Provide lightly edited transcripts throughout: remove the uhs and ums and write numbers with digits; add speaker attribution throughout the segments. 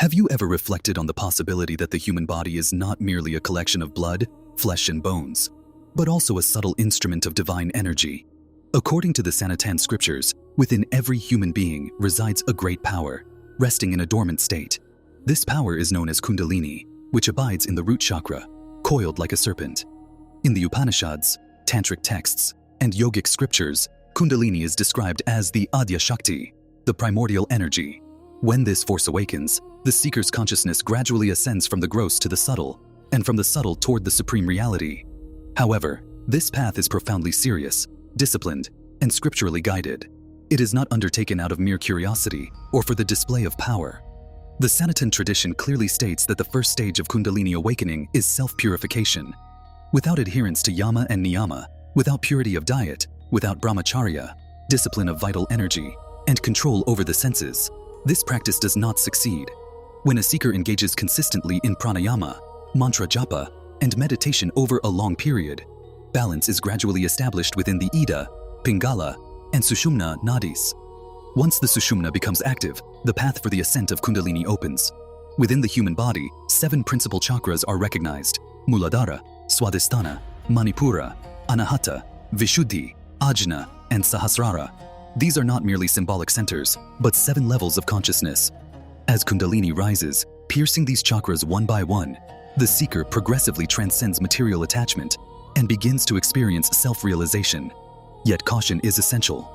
Speaker 1: Have you ever reflected on the possibility that the human body is not merely a collection of blood, flesh, and bones, but also a subtle instrument of divine energy? According to the Sanatan scriptures, within every human being resides a great power, resting in a dormant state. This power is known as Kundalini, which abides in the root chakra, coiled like a serpent. In the Upanishads, tantric texts, and yogic scriptures, Kundalini is described as the Adya Shakti, the primordial energy. When this force awakens, the seeker's consciousness gradually ascends from the gross to the subtle, and from the subtle toward the supreme reality. However, this path is profoundly serious, disciplined, and scripturally guided. It is not undertaken out of mere curiosity or for the display of power. The Sanatan tradition clearly states that the first stage of Kundalini awakening is self-purification. Without adherence to yama and niyama, without purity of diet, without brahmacharya, discipline of vital energy, and control over the senses, this practice does not succeed. When a seeker engages consistently in pranayama, mantra japa, and meditation over a long period, balance is gradually established within the Ida, Pingala, and Sushumna nadis. Once the Sushumna becomes active, the path for the ascent of Kundalini opens. Within the human body, 7 principal chakras are recognized: Muladhara, Swadhisthana, Manipura, Anahata, Vishuddha, Ajna, and Sahasrara. These are not merely symbolic centers, but 7 levels of consciousness. As Kundalini rises, piercing these chakras one by one, the seeker progressively transcends material attachment and begins to experience self-realization. Yet caution is essential.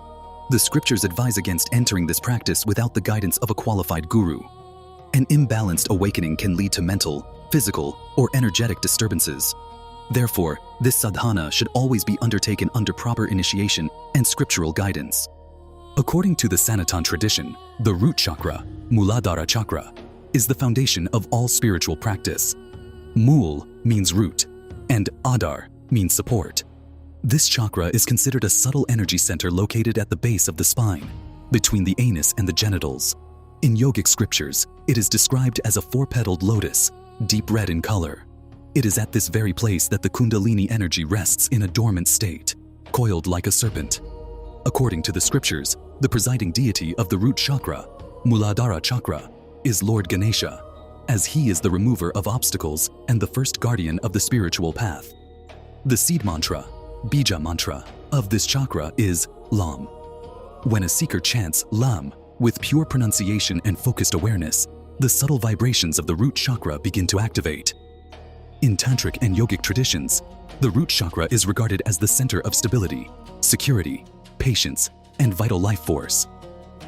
Speaker 1: The scriptures advise against entering this practice without the guidance of a qualified guru. An imbalanced awakening can lead to mental, physical, or energetic disturbances. Therefore, this sadhana should always be undertaken under proper initiation and scriptural guidance. According to the Sanatan tradition, the root chakra, Muladhara chakra, is the foundation of all spiritual practice. Mul means root, and Adhar means support. This chakra is considered a subtle energy center located at the base of the spine, between the anus and the genitals. In yogic scriptures, it is described as a 4-petaled lotus, deep red in color. It is at this very place that the Kundalini energy rests in a dormant state, coiled like a serpent. According to the scriptures, the presiding deity of the root chakra, Muladhara chakra, is Lord Ganesha, as he is the remover of obstacles and the first guardian of the spiritual path. The seed mantra, bija mantra, of this chakra is Lam. When a seeker chants Lam with pure pronunciation and focused awareness, the subtle vibrations of the root chakra begin to activate. In tantric and yogic traditions, the root chakra is regarded as the center of stability, security, patience, and vital life force.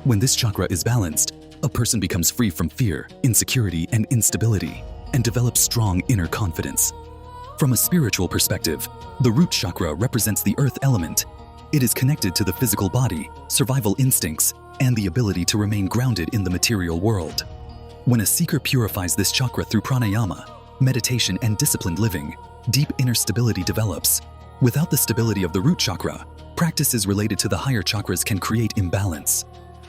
Speaker 1: When this chakra is balanced, a person becomes free from fear, insecurity, and instability, and develops strong inner confidence. From a spiritual perspective, the root chakra represents the earth element. It is connected to the physical body, survival instincts, and the ability to remain grounded in the material world. When a seeker purifies this chakra through pranayama, meditation, and disciplined living, deep inner stability develops. Without the stability of the root chakra, practices related to the higher chakras can create imbalance.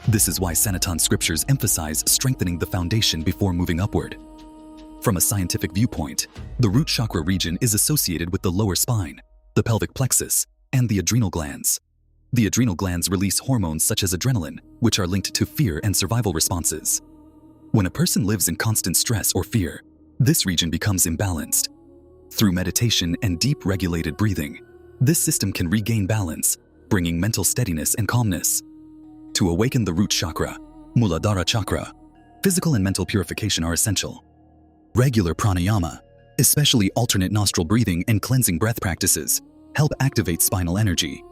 Speaker 1: This is why Sanatan scriptures emphasize strengthening the foundation before moving upward. From a scientific viewpoint, the root chakra region is associated with the lower spine, the pelvic plexus, and the adrenal glands. The adrenal glands release hormones such as adrenaline, which are linked to fear and survival responses. When a person lives in constant stress or fear, this region becomes imbalanced. Through meditation and deep regulated breathing, this system can regain balance, bringing mental steadiness and calmness. To awaken the root chakra, Muladhara chakra, physical and mental purification are essential. Regular pranayama, especially alternate nostril breathing and cleansing breath practices, help activate spinal energy.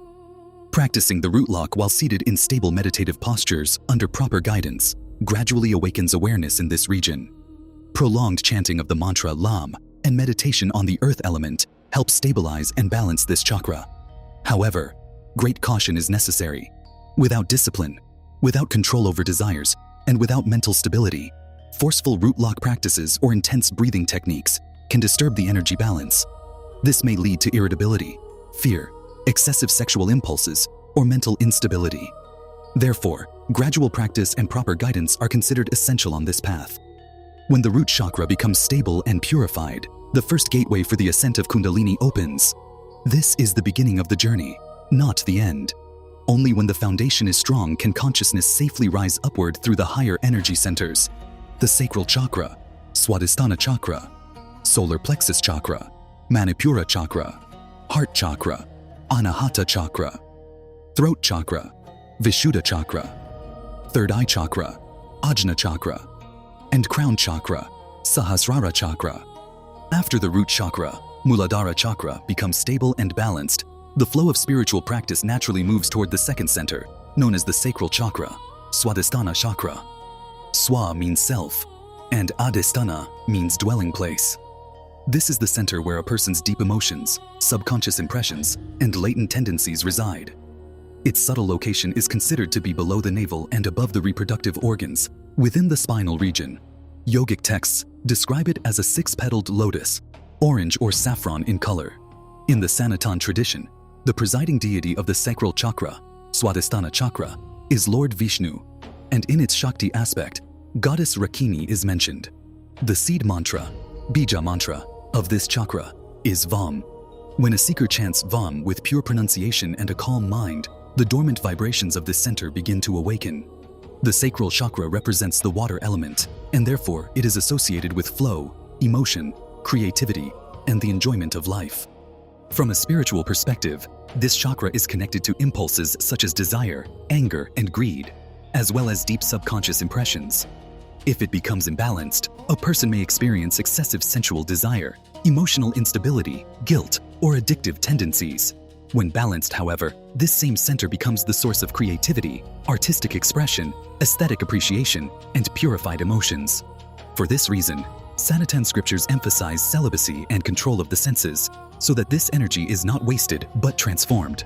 Speaker 1: Practicing the root lock while seated in stable meditative postures under proper guidance gradually awakens awareness in this region. Prolonged chanting of the mantra Lam and meditation on the earth element help stabilize and balance this chakra. However, great caution is necessary. Without discipline, without control over desires, and without mental stability, forceful root lock practices or intense breathing techniques can disturb the energy balance. This may lead to irritability, fear, excessive sexual impulses, or mental instability. Therefore, gradual practice and proper guidance are considered essential on this path. When the root chakra becomes stable and purified, the first gateway for the ascent of Kundalini opens. This is the beginning of the journey, not the end. Only when the foundation is strong can consciousness safely rise upward through the higher energy centers. the Sacral Chakra, Swadhisthana Chakra, Solar Plexus Chakra, Manipura Chakra, Heart Chakra, Anahata Chakra, Throat Chakra, Vishuddha Chakra, Third Eye Chakra, Ajna Chakra, and Crown Chakra, Sahasrara Chakra. After the root chakra, Muladhara Chakra, becomes stable and balanced, the flow of spiritual practice naturally moves toward the second center, known as the Sacral Chakra, Swadhisthana Chakra. Swa means self, and Adhisthana means dwelling place. This is the center where a person's deep emotions, subconscious impressions, and latent tendencies reside. Its subtle location is considered to be below the navel and above the reproductive organs, within the spinal region. Yogic texts describe it as a six-petaled lotus, orange or saffron in color. In the Sanatana tradition, the presiding deity of the Sacral Chakra, Swadhisthana Chakra, is Lord Vishnu, and in its Shakti aspect, Goddess Rakini is mentioned. The seed mantra, Bija mantra, of this chakra is Vam. When a seeker chants Vam with pure pronunciation and a calm mind, the dormant vibrations of this center begin to awaken. The sacral chakra represents the water element, and therefore it is associated with flow, emotion, creativity, and the enjoyment of life. From a spiritual perspective, this chakra is connected to impulses such as desire, anger, and greed, as well as deep subconscious impressions. If it becomes imbalanced, a person may experience excessive sensual desire, emotional instability, guilt, or addictive tendencies. When balanced, however, this same center becomes the source of creativity, artistic expression, aesthetic appreciation, and purified emotions. For this reason, Sanatana scriptures emphasize celibacy and control of the senses, so that this energy is not wasted but transformed.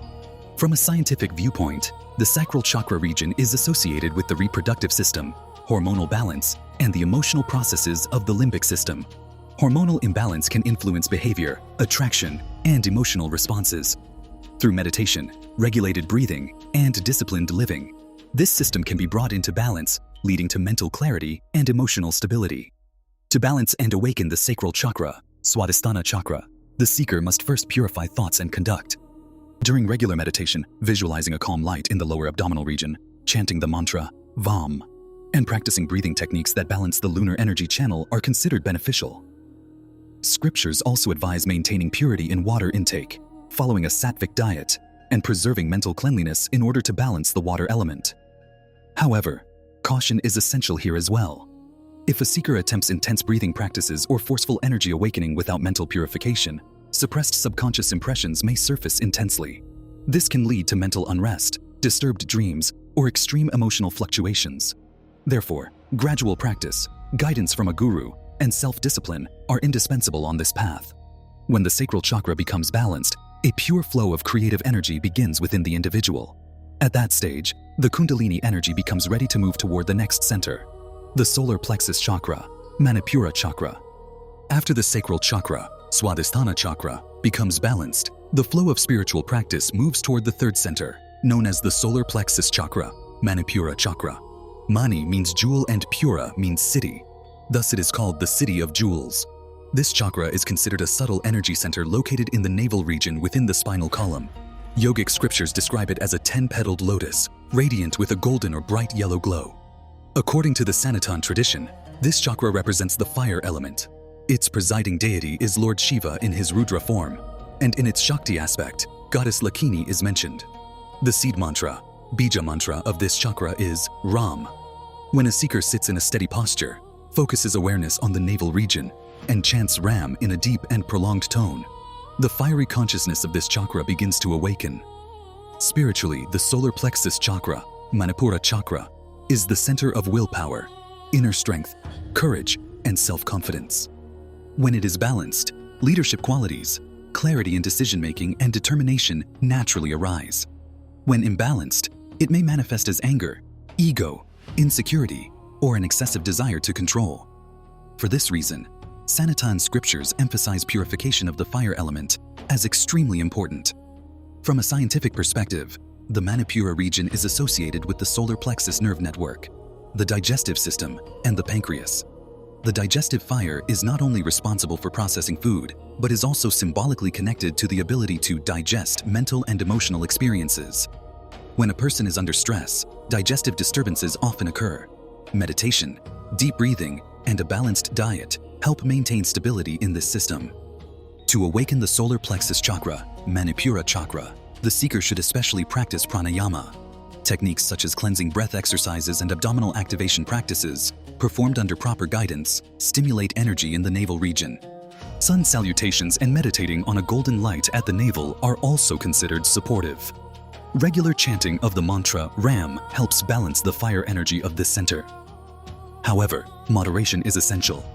Speaker 1: From a scientific viewpoint, the sacral chakra region is associated with the reproductive system, hormonal balance, and the emotional processes of the limbic system. Hormonal imbalance can influence behavior, attraction, and emotional responses. Through meditation, regulated breathing, and disciplined living, this system can be brought into balance, leading to mental clarity and emotional stability. To balance and awaken the sacral chakra, Swadhisthana Chakra, the seeker must first purify thoughts and conduct. During regular meditation, visualizing a calm light in the lower abdominal region, chanting the mantra, Vam, and practicing breathing techniques that balance the lunar energy channel are considered beneficial. Scriptures also advise maintaining purity in water intake, following a sattvic diet, and preserving mental cleanliness in order to balance the water element. However, caution is essential here as well. If a seeker attempts intense breathing practices or forceful energy awakening without mental purification, suppressed subconscious impressions may surface intensely. This can lead to mental unrest, disturbed dreams, or extreme emotional fluctuations. Therefore, gradual practice, guidance from a guru, and self-discipline are indispensable on this path. When the sacral chakra becomes balanced, a pure flow of creative energy begins within the individual. At that stage, the Kundalini energy becomes ready to move toward the next center, the solar plexus chakra, Manipura chakra. After the sacral chakra, Swadhisthana chakra, becomes balanced, the flow of spiritual practice moves toward the third center, known as the solar plexus chakra, Manipura chakra. Mani means jewel and Pura means city. Thus it is called the city of jewels. This chakra is considered a subtle energy center located in the navel region within the spinal column. Yogic scriptures describe it as a 10-petaled lotus, radiant with a golden or bright yellow glow. According to the Sanatana tradition, this chakra represents the fire element. Its presiding deity is Lord Shiva in his Rudra form, and in its Shakti aspect, Goddess Lakini is mentioned. The seed mantra, Bija mantra of this chakra is Ram. When a seeker sits in a steady posture, focuses awareness on the navel region, and chants Ram in a deep and prolonged tone, the fiery consciousness of this chakra begins to awaken. Spiritually, the solar plexus chakra, Manipura chakra, is the center of willpower, inner strength, courage, and self-confidence. When it is balanced, leadership qualities, clarity in decision-making, and determination naturally arise. When imbalanced, it may manifest as anger, ego, insecurity, or an excessive desire to control. For this reason, Sanatana scriptures emphasize purification of the fire element as extremely important. From a scientific perspective, the Manipura region is associated with the solar plexus nerve network, the digestive system, and the pancreas. The digestive fire is not only responsible for processing food, but is also symbolically connected to the ability to digest mental and emotional experiences. When a person is under stress, digestive disturbances often occur. Meditation, deep breathing, and a balanced diet help maintain stability in this system. To awaken the solar plexus chakra, Manipura chakra, the seeker should especially practice pranayama. Techniques such as cleansing breath exercises and abdominal activation practices, performed under proper guidance, stimulate energy in the navel region. Sun salutations and meditating on a golden light at the navel are also considered supportive. Regular chanting of the mantra Ram helps balance the fire energy of this center. However, moderation is essential.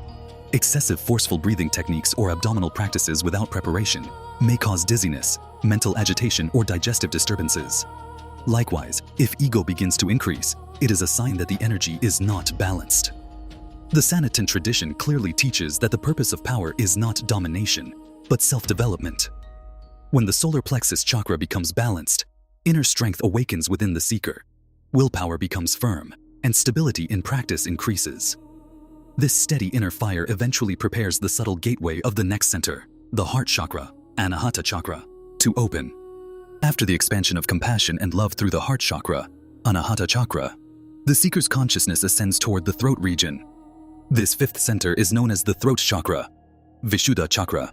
Speaker 1: Excessive forceful breathing techniques or abdominal practices without preparation may cause dizziness, mental agitation, or digestive disturbances. Likewise, if ego begins to increase, it is a sign that the energy is not balanced. The Sanatan tradition clearly teaches that the purpose of power is not domination, but self-development. When the solar plexus chakra becomes balanced, inner strength awakens within the seeker, willpower becomes firm, and stability in practice increases. This steady inner fire eventually prepares the subtle gateway of the next center, the heart chakra, Anahata chakra, to open. After the expansion of compassion and love through the heart chakra, Anahata chakra, the seeker's consciousness ascends toward the throat region. This fifth center is known as the throat chakra, Vishuddha chakra.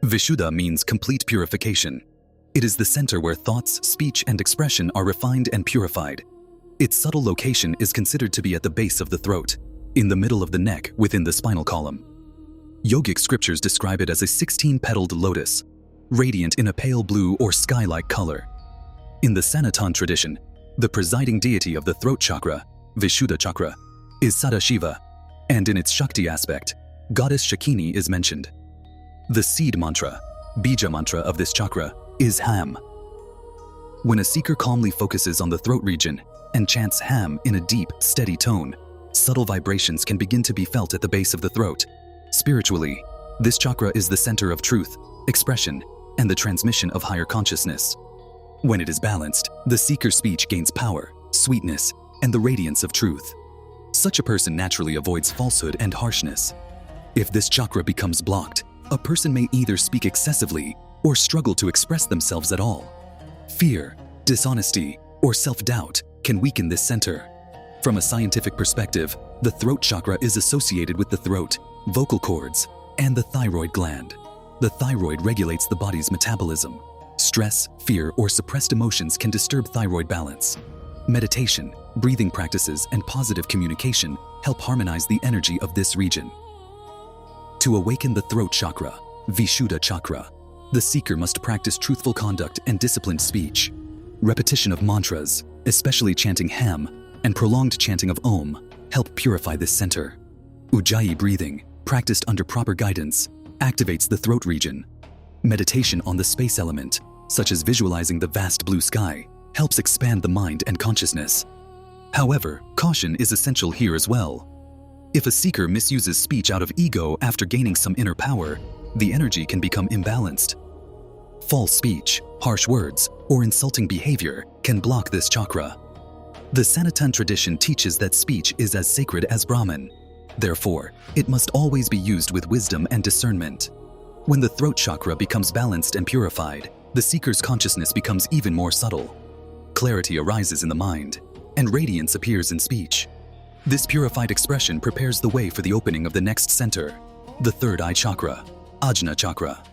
Speaker 1: Vishuddha means complete purification. It is the center where thoughts, speech, and expression are refined and purified. Its subtle location is considered to be at the base of the throat, in the middle of the neck within the spinal column. Yogic scriptures describe it as a 16-petaled lotus, radiant in a pale blue or sky-like color. In the Sanatan tradition, the presiding deity of the throat chakra, Vishuddha chakra, is Sadashiva, and in its Shakti aspect, goddess Shakini is mentioned. The seed mantra, bija mantra of this chakra, is Ham. When a seeker calmly focuses on the throat region and chants Ham in a deep, steady tone, subtle vibrations can begin to be felt at the base of the throat. Spiritually, this chakra is the center of truth, expression, and the transmission of higher consciousness. When it is balanced, the seeker's speech gains power, sweetness, and the radiance of truth. Such a person naturally avoids falsehood and harshness. If this chakra becomes blocked, a person may either speak excessively or struggle to express themselves at all. Fear, dishonesty, or self-doubt can weaken this center. From a scientific perspective, the throat chakra is associated with the throat, vocal cords, and the thyroid gland. The thyroid regulates the body's metabolism. Stress, fear, or suppressed emotions can disturb thyroid balance. Meditation, breathing practices, and positive communication help harmonize the energy of this region. To awaken the throat chakra, Vishuddha chakra, the seeker must practice truthful conduct and disciplined speech. Repetition of mantras, especially chanting Ham, and prolonged chanting of Om help purify this center. Ujjayi breathing, practiced under proper guidance, activates the throat region. Meditation on the space element, such as visualizing the vast blue sky, helps expand the mind and consciousness. However, caution is essential here as well. If a seeker misuses speech out of ego after gaining some inner power, the energy can become imbalanced. False speech, harsh words, or insulting behavior can block this chakra. The Sanatan tradition teaches that speech is as sacred as Brahman. Therefore, it must always be used with wisdom and discernment. When the throat chakra becomes balanced and purified, the seeker's consciousness becomes even more subtle. Clarity arises in the mind, and radiance appears in speech. This purified expression prepares the way for the opening of the next center, the third eye chakra, Ajna chakra.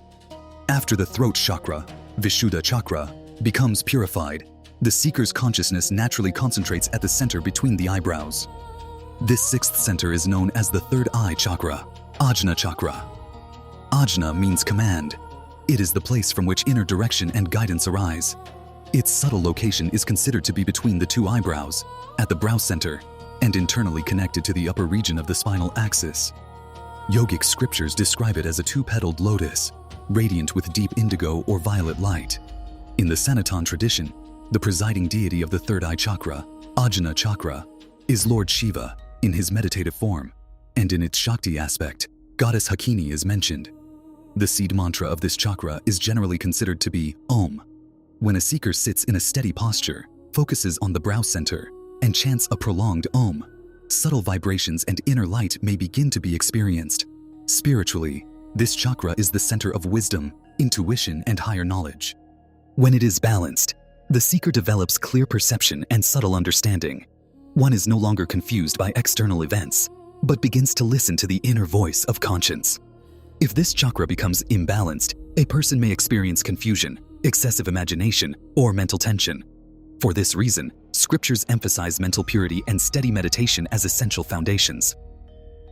Speaker 1: After the throat chakra, Vishuddha chakra, becomes purified, the seeker's consciousness naturally concentrates at the center between the eyebrows. This sixth center is known as the third eye chakra, Ajna chakra. Ajna means command. It is the place from which inner direction and guidance arise. Its subtle location is considered to be between the two eyebrows, at the brow center, and internally connected to the upper region of the spinal axis. Yogic scriptures describe it as a two-petaled lotus, radiant with deep indigo or violet light. In the Sanatan tradition, the presiding deity of the third eye chakra, Ajna chakra, is Lord Shiva in his meditative form, and in its Shakti aspect, goddess Hakini is mentioned. The seed mantra of this chakra is generally considered to be Om. When a seeker sits in a steady posture, focuses on the brow center, and chants a prolonged Om, subtle vibrations and inner light may begin to be experienced. Spiritually, this chakra is the center of wisdom, intuition, and higher knowledge. When it is balanced, the seeker develops clear perception and subtle understanding. One is no longer confused by external events, but begins to listen to the inner voice of conscience. If this chakra becomes imbalanced, a person may experience confusion, excessive imagination, or mental tension. For this reason, scriptures emphasize mental purity and steady meditation as essential foundations.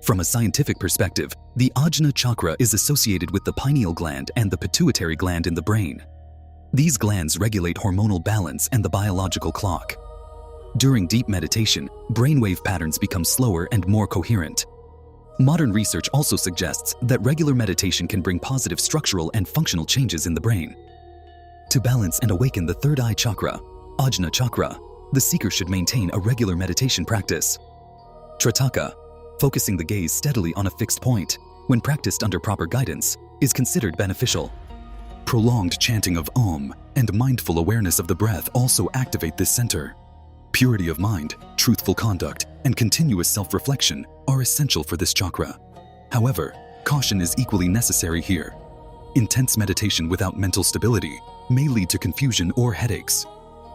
Speaker 1: From a scientific perspective, the Ajna chakra is associated with the pineal gland and the pituitary gland in the brain. These glands regulate hormonal balance and the biological clock. During deep meditation, brainwave patterns become slower and more coherent. Modern research also suggests that regular meditation can bring positive structural and functional changes in the brain. To balance and awaken the third eye chakra, Ajna chakra, the seeker should maintain a regular meditation practice. Tritaka, focusing the gaze steadily on a fixed point, when practiced under proper guidance, is considered beneficial. Prolonged chanting of Om and mindful awareness of the breath also activate this center. Purity of mind, truthful conduct, and continuous self-reflection are essential for this chakra. However, caution is equally necessary here. Intense meditation without mental stability may lead to confusion or headaches.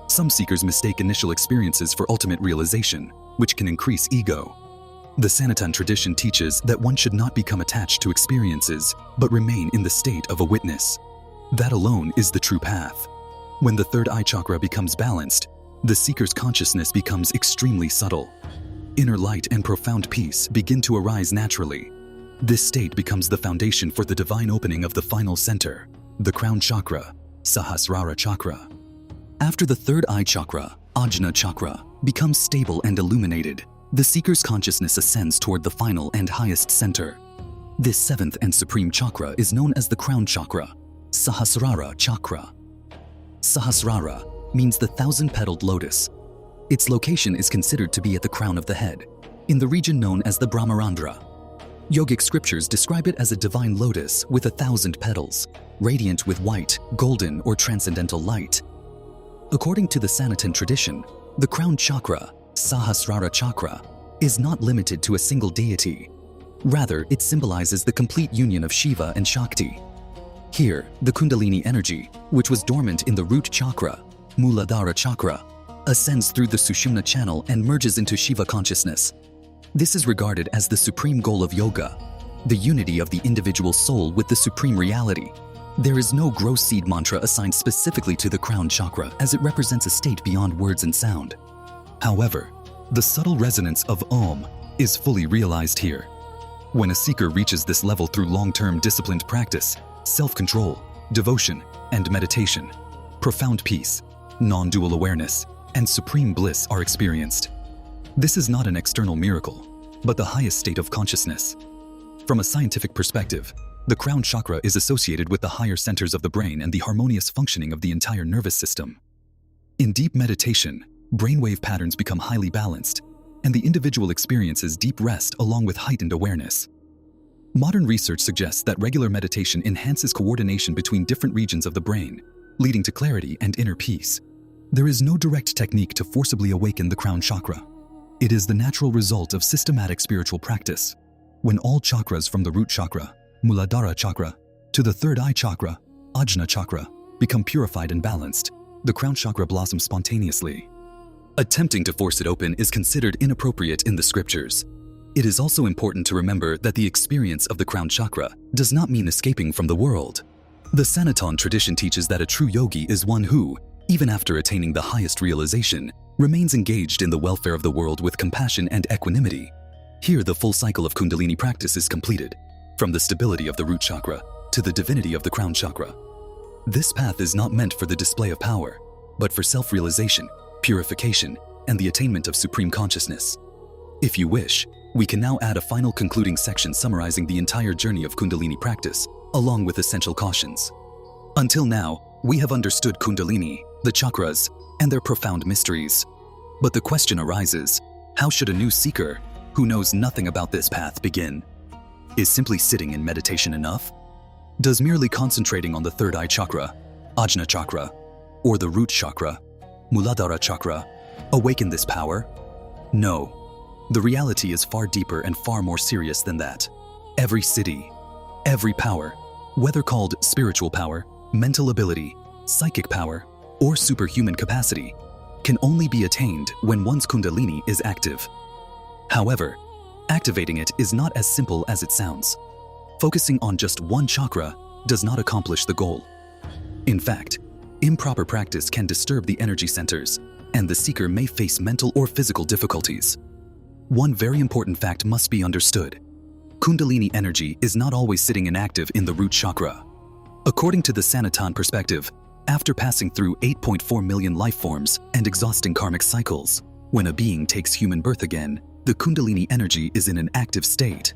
Speaker 1: Some seekers mistake initial experiences for ultimate realization, which can increase ego. The Sanatana tradition teaches that one should not become attached to experiences, but remain in the state of a witness. That alone is the true path. When the third eye chakra becomes balanced, the seeker's consciousness becomes extremely subtle. Inner light and profound peace begin to arise naturally. This state becomes the foundation for the divine opening of the final center, the crown chakra, Sahasrara chakra. After the third eye chakra, Ajna chakra, becomes stable and illuminated, the seeker's consciousness ascends toward the final and highest center. This seventh and supreme chakra is known as the crown chakra, Sahasrara chakra. Sahasrara means the thousand-petaled lotus. Its location is considered to be at the crown of the head, in the region known as the Brahmarandra. Yogic scriptures describe it as a divine lotus with 1,000 petals, radiant with white, golden, or transcendental light. According to the Sanatana tradition, the crown chakra, Sahasrara chakra, is not limited to a single deity. Rather, it symbolizes the complete union of Shiva and Shakti. Here, the Kundalini energy, which was dormant in the root chakra, Muladhara chakra, ascends through the Sushumna channel and merges into Shiva consciousness. This is regarded as the supreme goal of yoga, the unity of the individual soul with the supreme reality. There is no gross seed mantra assigned specifically to the crown chakra, as it represents a state beyond words and sound. However, the subtle resonance of Om is fully realized here. When a seeker reaches this level through long-term disciplined practice, self-control, devotion, and meditation, profound peace, non-dual awareness, and supreme bliss are experienced. This is not an external miracle, but the highest state of consciousness. From a scientific perspective, the crown chakra is associated with the higher centers of the brain and the harmonious functioning of the entire nervous system. In deep meditation, brainwave patterns become highly balanced, and the individual experiences deep rest along with heightened awareness. Modern research suggests that regular meditation enhances coordination between different regions of the brain, leading to clarity and inner peace. There is no direct technique to forcibly awaken the crown chakra. It is the natural result of systematic spiritual practice. When all chakras from the root chakra, Muladhara chakra, to the third eye chakra, Ajna chakra, become purified and balanced, the crown chakra blossoms spontaneously. Attempting to force it open is considered inappropriate in the scriptures. It is also important to remember that the experience of the crown chakra does not mean escaping from the world. The Sanatana tradition teaches that a true yogi is one who, even after attaining the highest realization, remains engaged in the welfare of the world with compassion and equanimity. Here, the full cycle of Kundalini practice is completed, from the stability of the root chakra to the divinity of the crown chakra. This path is not meant for the display of power, but for self-realization, purification, and the attainment of supreme consciousness. If you wish, we can now add a final concluding section summarizing the entire journey of Kundalini practice, along with essential cautions. Until now, we have understood Kundalini, the chakras, and their profound mysteries. But the question arises, how should a new seeker, who knows nothing about this path, begin? Is simply sitting in meditation enough? Does merely concentrating on the third eye chakra, Ajna chakra, or the root chakra, Muladhara chakra, awaken this power? No. The reality is far deeper and far more serious than that. Every siddhi, every power, whether called spiritual power, mental ability, psychic power, or superhuman capacity, can only be attained when one's Kundalini is active. However, Activating it is not as simple as it sounds. Focusing on just one chakra does not accomplish the goal. In fact, improper practice can disturb the energy centers, and the seeker may face mental or physical difficulties. One very important fact must be understood. Kundalini energy is not always sitting inactive in the root chakra. According to the Sanatan perspective, after passing through 8.4 million life forms and exhausting karmic cycles, when a being takes human birth again, the Kundalini energy is in an active state.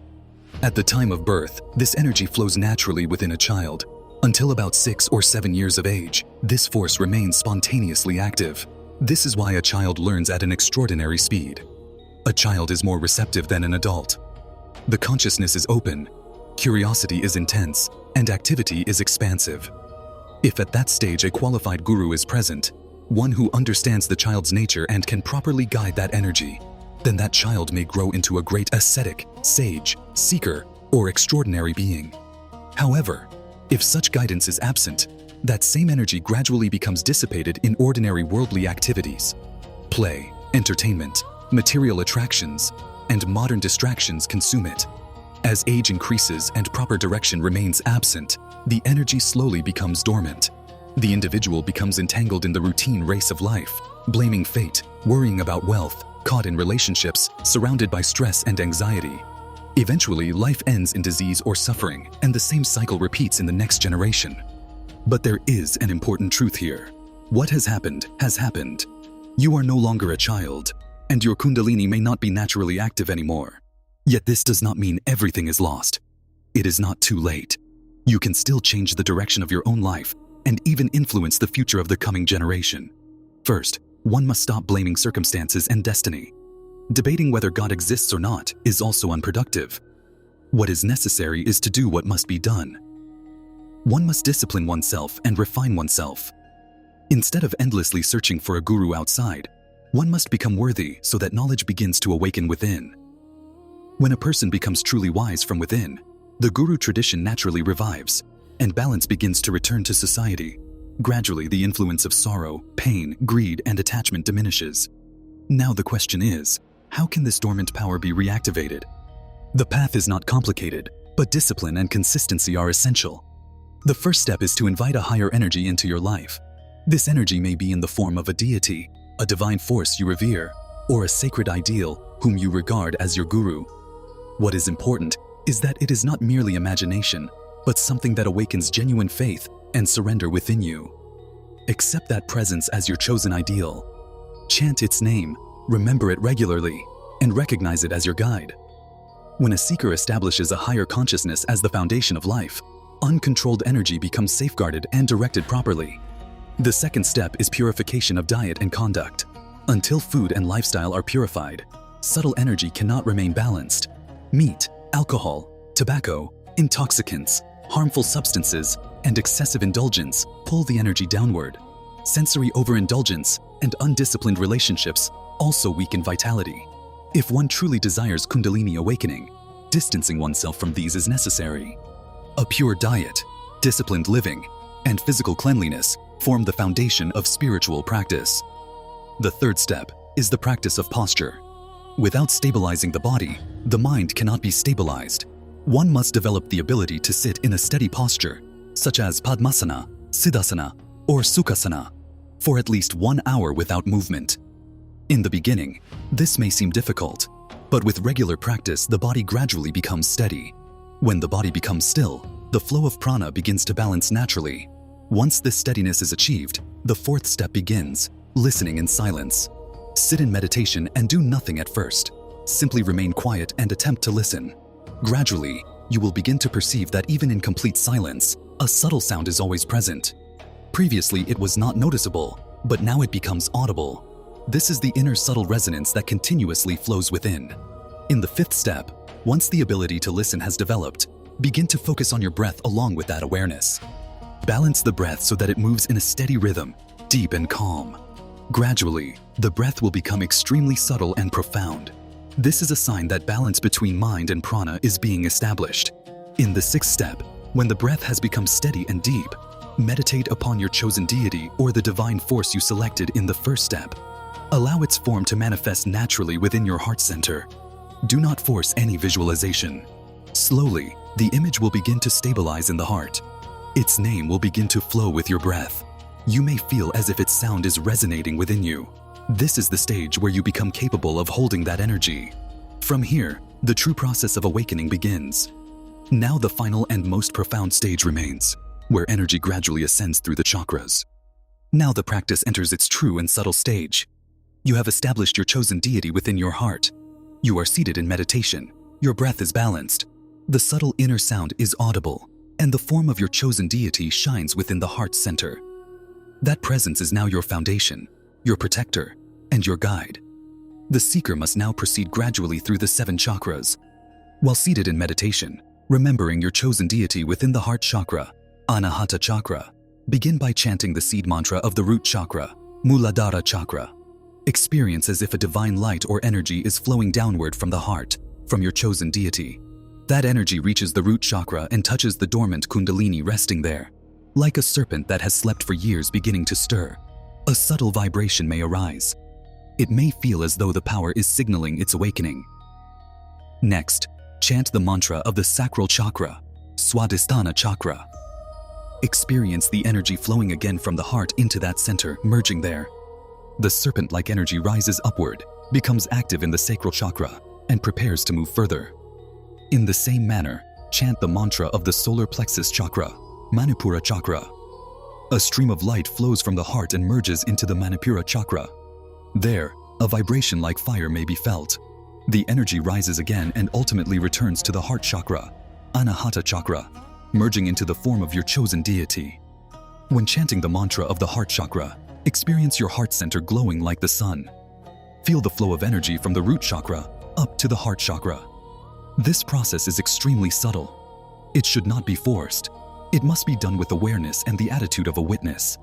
Speaker 1: At the time of birth, this energy flows naturally within a child. Until about 6 or 7 years of age, this force remains spontaneously active. This is why a child learns at an extraordinary speed. A child is more receptive than an adult. The consciousness is open, curiosity is intense, and activity is expansive. If at that stage a qualified guru is present, one who understands the child's nature and can properly guide that energy, then that child may grow into a great ascetic, sage, seeker, or extraordinary being. However, if such guidance is absent, that same energy gradually becomes dissipated in ordinary worldly activities. Play, entertainment, material attractions, and modern distractions consume it. As age increases and proper direction remains absent, the energy slowly becomes dormant. The individual becomes entangled in the routine race of life, blaming fate, worrying about wealth, caught in relationships, surrounded by stress and anxiety. Eventually, life ends in disease or suffering, and the same cycle repeats in the next generation. But there is an important truth here. What has happened has happened. You are no longer a child, and your Kundalini may not be naturally active anymore. Yet this does not mean everything is lost. It is not too late. You can still change the direction of your own life and even influence the future of the coming generation. First, one must stop blaming circumstances and destiny. Debating whether God exists or not is also unproductive. What is necessary is to do what must be done. One must discipline oneself and refine oneself. Instead of endlessly searching for a guru outside, one must become worthy so that knowledge begins to awaken within. When a person becomes truly wise from within, the guru tradition naturally revives, and balance begins to return to society. Gradually, the influence of sorrow, pain, greed, and attachment diminishes. Now the question is, how can this dormant power be reactivated? The path is not complicated, but discipline and consistency are essential. The first step is to invite a higher energy into your life. This energy may be in the form of a deity, a divine force you revere, or a sacred ideal whom you regard as your guru. What is important is that it is not merely imagination, but something that awakens genuine faith and surrender within you. Accept that presence as your chosen ideal. Chant its name, remember it regularly, and recognize it as your guide. When a seeker establishes a higher consciousness as the foundation of life, uncontrolled energy becomes safeguarded and directed properly. The second step is purification of diet and conduct. Until food and lifestyle are purified, subtle energy cannot remain balanced. Meat, alcohol, tobacco, intoxicants, harmful substances, and excessive indulgence pull the energy downward. Sensory overindulgence and undisciplined relationships also weaken vitality. If one truly desires Kundalini awakening, distancing oneself from these is necessary. A pure diet, disciplined living, and physical cleanliness form the foundation of spiritual practice. The third step is the practice of posture. Without stabilizing the body, the mind cannot be stabilized. One must develop the ability to sit in a steady posture, such as Padmasana, Siddhasana, or Sukhasana, for at least 1 hour without movement. In the beginning, this may seem difficult, but with regular practice, the body gradually becomes steady. When the body becomes still, the flow of prana begins to balance naturally. Once this steadiness is achieved, the fourth step begins, listening in silence. Sit in meditation and do nothing at first. Simply remain quiet and attempt to listen. Gradually, you will begin to perceive that even in complete silence, a subtle sound is always present. Previously, it was not noticeable, but now it becomes audible. This is the inner subtle resonance that continuously flows within. In the fifth step, once the ability to listen has developed, begin to focus on your breath along with that awareness. Balance the breath so that it moves in a steady rhythm, deep and calm. Gradually, the breath will become extremely subtle and profound. This is a sign that balance between mind and prana is being established. In the sixth step, when the breath has become steady and deep, meditate upon your chosen deity or the divine force you selected in the first step. Allow its form to manifest naturally within your heart center. Do not force any visualization. Slowly, the image will begin to stabilize in the heart. Its name will begin to flow with your breath. You may feel as if its sound is resonating within you. This is the stage where you become capable of holding that energy. From here, the true process of awakening begins. Now the final and most profound stage remains, where energy gradually ascends through the chakras. Now the practice enters its true and subtle stage. You have established your chosen deity within your heart. You are seated in meditation. Your breath is balanced. The subtle inner sound is audible, and the form of your chosen deity shines within the heart center. That presence is now your foundation, your protector, and your guide. The seeker must now proceed gradually through the 7 chakras. While seated in meditation, remembering your chosen deity within the heart chakra, Anahata chakra, begin by chanting the seed mantra of the root chakra, Muladhara chakra. Experience as if a divine light or energy is flowing downward from the heart, from your chosen deity. That energy reaches the root chakra and touches the dormant Kundalini resting there. Like a serpent that has slept for years beginning to stir, a subtle vibration may arise. It may feel as though the power is signaling its awakening. Next, chant the mantra of the sacral chakra, Swadhisthana chakra. Experience the energy flowing again from the heart into that center, merging there. The serpent-like energy rises upward, becomes active in the sacral chakra, and prepares to move further. In the same manner, chant the mantra of the solar plexus chakra, Manipura chakra. A stream of light flows from the heart and merges into the Manipura chakra. There, a vibration like fire may be felt. The energy rises again and ultimately returns to the heart chakra, Anahata chakra, merging into the form of your chosen deity. When chanting the mantra of the heart chakra, experience your heart center glowing like the sun. Feel the flow of energy from the root chakra up to the heart chakra. This process is extremely subtle. It should not be forced. It must be done with awareness and the attitude of a witness.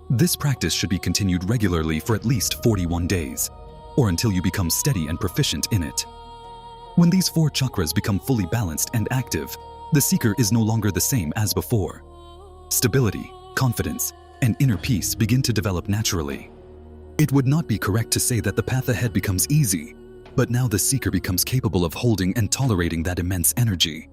Speaker 1: This practice should be continued regularly for at least 41 days, or until you become steady and proficient in it. When these 4 chakras become fully balanced and active, the seeker is no longer the same as before. Stability, confidence, and inner peace begin to develop naturally. It would not be correct to say that the path ahead becomes easy, but now the seeker becomes capable of holding and tolerating that immense energy.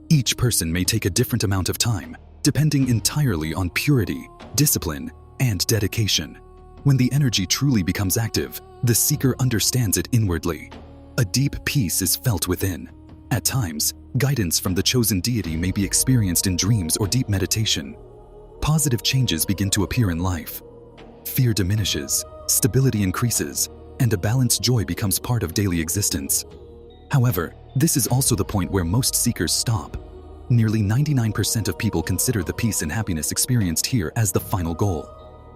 Speaker 1: Each person may take a different amount of time, depending entirely on purity, discipline, and dedication. When the energy truly becomes active, the seeker understands it inwardly. A deep peace is felt within. At times, guidance from the chosen deity may be experienced in dreams or deep meditation. Positive changes begin to appear in life. Fear diminishes, stability increases, and a balanced joy becomes part of daily existence. However, this is also the point where most seekers stop. Nearly 99% of people consider the peace and happiness experienced here as the final goal.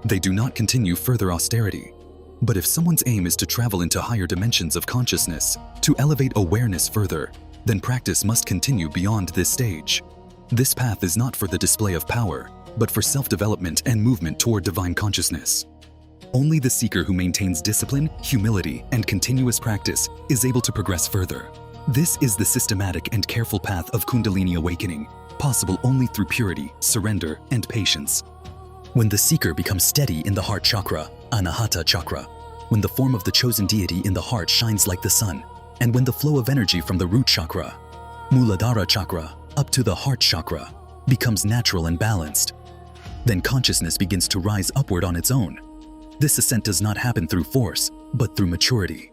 Speaker 1: They do not continue further austerity. But if someone's aim is to travel into higher dimensions of consciousness, to elevate awareness further, then practice must continue beyond this stage. This path is not for the display of power, but for self-development and movement toward divine consciousness. Only the seeker who maintains discipline, humility, and continuous practice is able to progress further. This is the systematic and careful path of Kundalini awakening, possible only through purity, surrender, and patience. When the seeker becomes steady in the heart chakra, Anahata chakra, when the form of the chosen deity in the heart shines like the sun, and when the flow of energy from the root chakra, Muladhara chakra, up to the heart chakra, becomes natural and balanced, then consciousness begins to rise upward on its own. This ascent does not happen through force, but through maturity.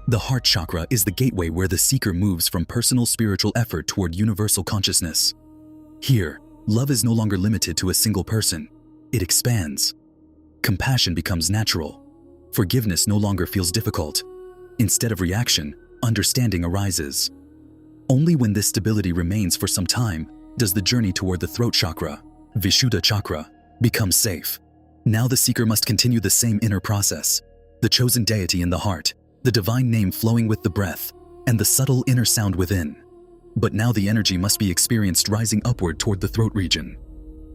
Speaker 1: The heart chakra is the gateway where the seeker moves from personal spiritual effort toward universal consciousness. Here, love is no longer limited to a single person. It expands. Compassion becomes natural. Forgiveness no longer feels difficult. Instead of reaction, understanding arises. Only when this stability remains for some time does the journey toward the throat chakra, Vishuddha chakra, become safe. Now the seeker must continue the same inner process. The chosen deity in the heart, the divine name flowing with the breath, and the subtle inner sound within. But now the energy must be experienced rising upward toward the throat region.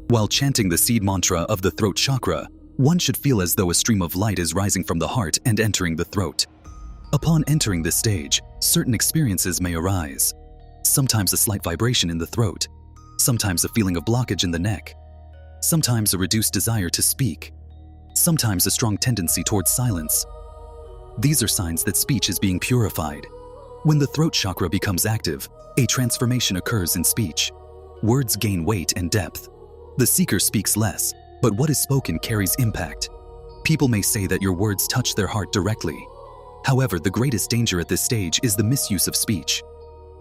Speaker 1: While chanting the seed mantra of the throat chakra, one should feel as though a stream of light is rising from the heart and entering the throat. Upon entering this stage, certain experiences may arise. Sometimes a slight vibration in the throat, sometimes a feeling of blockage in the neck, sometimes a reduced desire to speak, sometimes a strong tendency towards silence. These are signs that speech is being purified. When the throat chakra becomes active, a transformation occurs in speech. Words gain weight and depth. The seeker speaks less, but what is spoken carries impact. People may say that your words touch their heart directly. However, the greatest danger at this stage is the misuse of speech.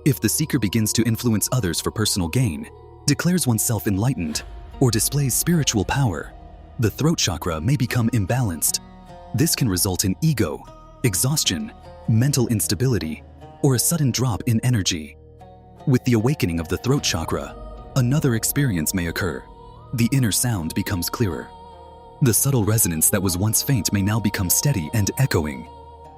Speaker 1: If the seeker begins to influence others for personal gain, declares oneself enlightened, or displays spiritual power, the throat chakra may become imbalanced. This can result in ego, exhaustion, mental instability, or a sudden drop in energy. With the awakening of the throat chakra, another experience may occur. The inner sound becomes clearer. The subtle resonance that was once faint may now become steady and echoing.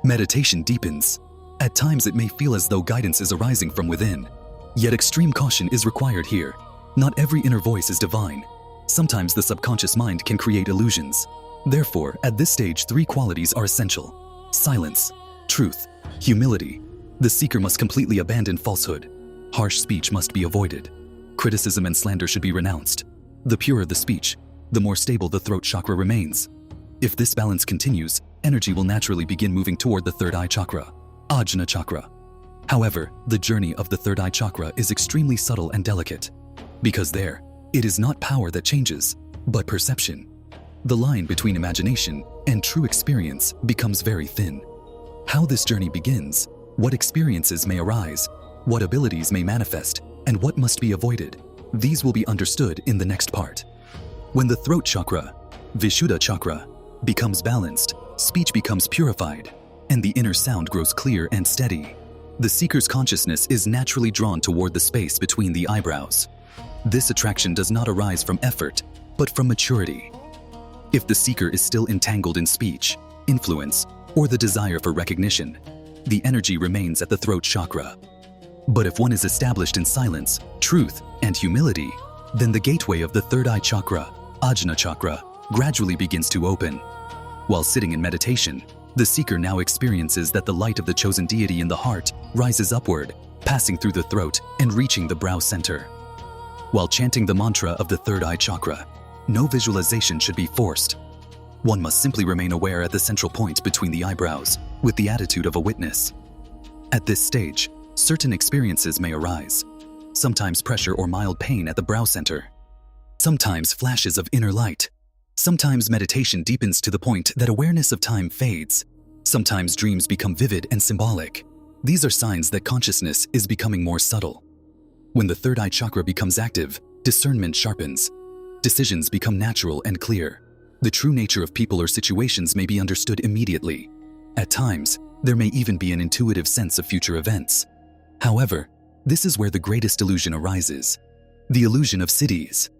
Speaker 1: Meditation deepens. At times it may feel as though guidance is arising from within. Yet extreme caution is required here. Not every inner voice is divine. Sometimes the subconscious mind can create illusions. Therefore, at this stage, 3 qualities are essential: silence, truth, humility. The seeker must completely abandon falsehood. Harsh speech must be avoided. Criticism and slander should be renounced. The purer the speech, the more stable the throat chakra remains. If this balance continues, energy will naturally begin moving toward the third eye chakra, Ajna chakra. However, the journey of the third eye chakra is extremely subtle and delicate, because there, it is not power that changes, but perception. The line between imagination and true experience becomes very thin. How this journey begins, what experiences may arise, what abilities may manifest, and what must be avoided, these will be understood in the next part. When the throat chakra, Vishuddha chakra, becomes balanced, speech becomes purified, and the inner sound grows clear and steady. The seeker's consciousness is naturally drawn toward the space between the eyebrows. This attraction does not arise from effort, but from maturity. If the seeker is still entangled in speech, influence, or the desire for recognition, the energy remains at the throat chakra. But if one is established in silence, truth, and humility, then the gateway of the third eye chakra, Ajna chakra, gradually begins to open. While sitting in meditation, the seeker now experiences that the light of the chosen deity in the heart rises upward, passing through the throat and reaching the brow center. While chanting the mantra of the third eye chakra, no visualization should be forced. One must simply remain aware at the central point between the eyebrows, with the attitude of a witness. At this stage, certain experiences may arise. Sometimes pressure or mild pain at the brow center. Sometimes flashes of inner light. Sometimes meditation deepens to the point that awareness of time fades. Sometimes dreams become vivid and symbolic. These are signs that consciousness is becoming more subtle. When the third eye chakra becomes active, discernment sharpens. Decisions become natural and clear. The true nature of people or situations may be understood immediately. At times, there may even be an intuitive sense of future events. However, this is where the greatest illusion arises: the illusion of cities.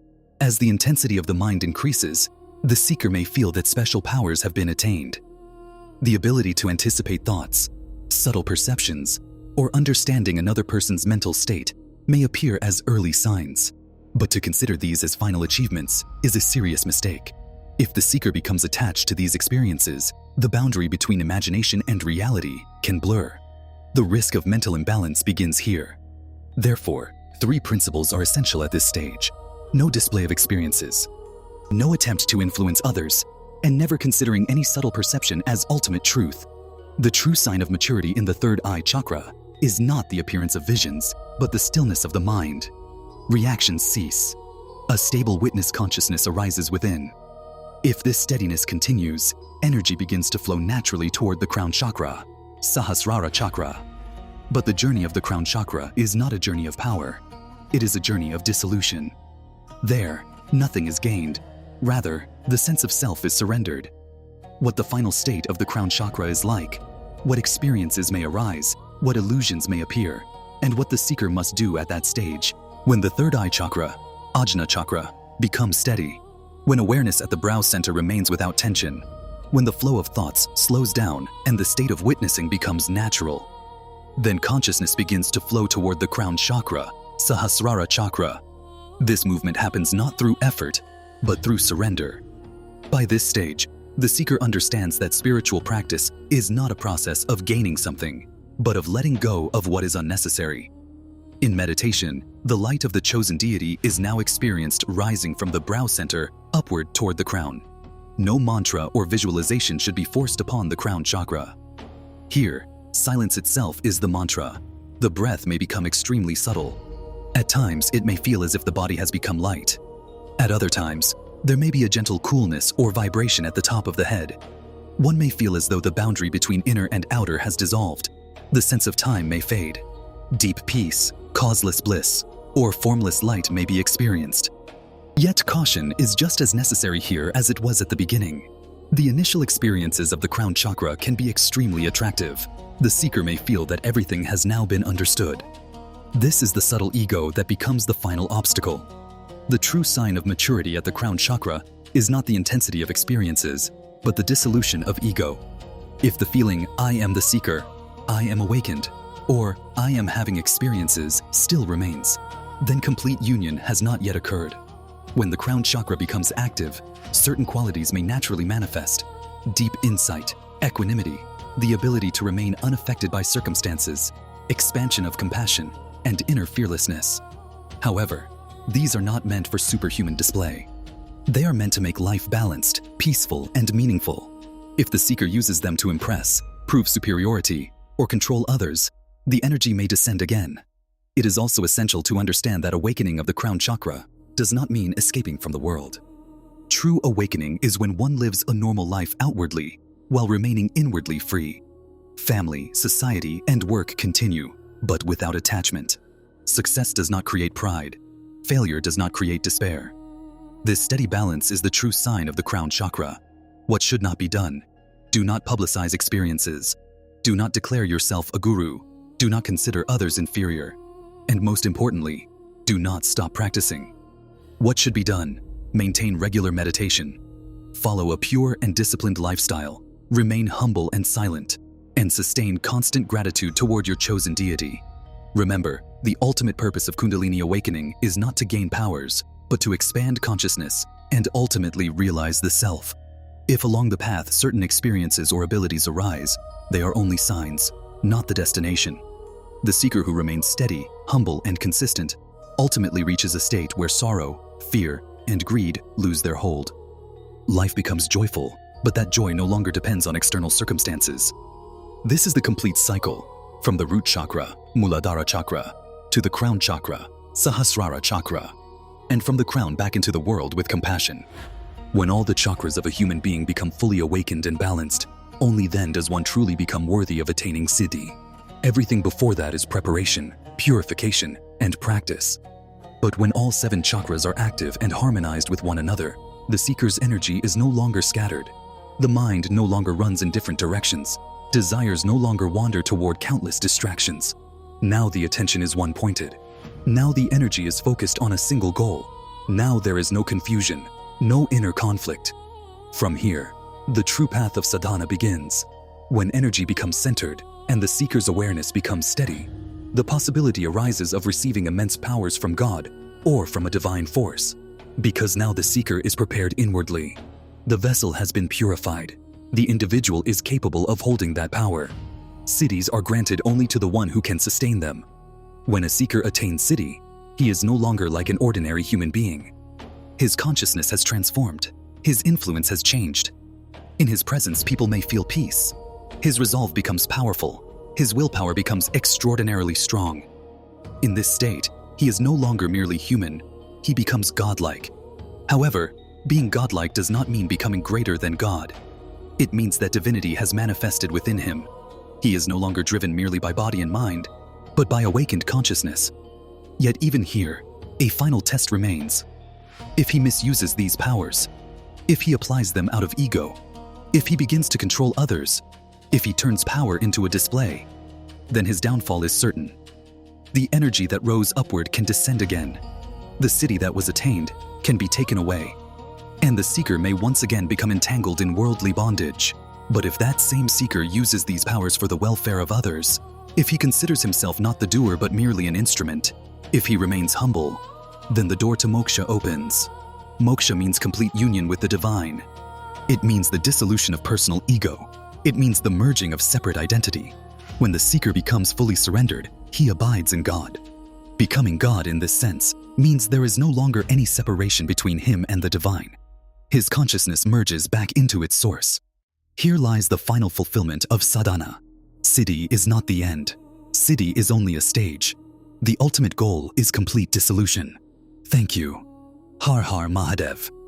Speaker 1: As the intensity of the mind increases, the seeker may feel that special powers have been attained. The ability to anticipate thoughts, subtle perceptions, or understanding another person's mental state may appear as early signs. But to consider these as final achievements is a serious mistake. If the seeker becomes attached to these experiences, the boundary between imagination and reality can blur. The risk of mental imbalance begins here. Therefore, 3 principles are essential at this stage: no display of experiences, no attempt to influence others, and never considering any subtle perception as ultimate truth. The true sign of maturity in the third eye chakra is not the appearance of visions, but the stillness of the mind. Reactions cease. A stable witness consciousness arises within. If this steadiness continues, energy begins to flow naturally toward the crown chakra, Sahasrara chakra. But the journey of the crown chakra is not a journey of power. It is a journey of dissolution. There, nothing is gained. Rather, the sense of self is surrendered. What the final state of the crown chakra is like, what experiences may arise, what illusions may appear, and what the seeker must do at that stage. When the third eye chakra, Ajna chakra, becomes steady, when awareness at the brow center remains without tension, when the flow of thoughts slows down and the state of witnessing becomes natural, then consciousness begins to flow toward the crown chakra, Sahasrara chakra. This movement happens not through effort, but through surrender. By this stage, the seeker understands that spiritual practice is not a process of gaining something, but of letting go of what is unnecessary. In meditation, the light of the chosen deity is now experienced rising from the brow center upward toward the crown. No mantra or visualization should be forced upon the crown chakra. Here, Silence itself is the mantra. The breath may become extremely subtle. At times, it may feel as if the body has become light. At other times, there may be a gentle coolness or vibration at the top of the head. One may feel as though the boundary between inner and outer has dissolved. The sense of time may fade. Deep peace, causeless bliss, or formless light may be experienced. Yet caution is just as necessary here as it was at the beginning. The initial experiences of the crown chakra can be extremely attractive. The seeker may feel that everything has now been understood. This is the subtle ego that becomes the final obstacle. The true sign of maturity at the crown chakra is not the intensity of experiences, but the dissolution of ego. If the feeling, I am the seeker, I am awakened, or I am having experiences still remains, then complete union has not yet occurred. When the crown chakra becomes active, certain qualities may naturally manifest: deep insight, equanimity, the ability to remain unaffected by circumstances, expansion of compassion, and inner fearlessness. However, these are not meant for superhuman display. They are meant to make life balanced, peaceful, and meaningful. If the seeker uses them to impress, prove superiority, or control others, the energy may descend again. It is also essential to understand that awakening of the crown chakra does not mean escaping from the world. True awakening is when one lives a normal life outwardly while remaining inwardly free. Family, society, and work continue, but without attachment. Success does not create pride. Failure does not create despair. This steady balance is the true sign of the crown chakra. What should not be done? Do not publicize experiences. Do not declare yourself a guru. Do not consider others inferior. And most importantly, do not stop practicing. What should be done? Maintain regular meditation. Follow a pure and disciplined lifestyle. Remain humble and silent. And sustain constant gratitude toward your chosen deity. Remember, the ultimate purpose of Kundalini awakening is not to gain powers, but to expand consciousness and ultimately realize the self. If along the path certain experiences or abilities arise, they are only signs, not the destination. The seeker who remains steady, humble, and consistent ultimately reaches a state where sorrow, fear, and greed lose their hold. Life becomes joyful, but that joy no longer depends on external circumstances. This is the complete cycle, from the root chakra, Muladhara chakra, to the crown chakra, Sahasrara chakra, and from the crown back into the world with compassion. When all the chakras of a human being become fully awakened and balanced, only then does one truly become worthy of attaining siddhi. Everything before that is preparation, purification, and practice. But when all 7 chakras are active and harmonized with one another, the seeker's energy is no longer scattered. The mind no longer runs in different directions. Desires no longer wander toward countless distractions. Now the attention is one-pointed. Now the energy is focused on a single goal. Now there is no confusion, no inner conflict. From here, the true path of sadhana begins. When energy becomes centered and the seeker's awareness becomes steady, the possibility arises of receiving immense powers from God or from a divine force. Because now the seeker is prepared inwardly. The vessel has been purified. The individual is capable of holding that power. Siddhis are granted only to the one who can sustain them. When a seeker attains siddhi, he is no longer like an ordinary human being. His consciousness has transformed. His influence has changed. In his presence, people may feel peace. His resolve becomes powerful. His willpower becomes extraordinarily strong. In this state, he is no longer merely human. He becomes godlike. However, being godlike does not mean becoming greater than God. It means that divinity has manifested within him. He is no longer driven merely by body and mind, but by awakened consciousness. Yet even here, a final test remains. If he misuses these powers, if he applies them out of ego, if he begins to control others, if he turns power into a display, then his downfall is certain. The energy that rose upward can descend again. The siddhi that was attained can be taken away, and the seeker may once again become entangled in worldly bondage. But if that same seeker uses these powers for the welfare of others, if he considers himself not the doer but merely an instrument, if he remains humble, then the door to moksha opens. Moksha means complete union with the divine. It means the dissolution of personal ego. It means the merging of separate identity. When the seeker becomes fully surrendered, he abides in God. Becoming God in this sense means there is no longer any separation between him and the divine. His consciousness merges back into its source. Here lies the final fulfillment of sadhana. Siddhi is not the end. Siddhi is only a stage. The ultimate goal is complete dissolution. Thank you. Har Har Mahadev.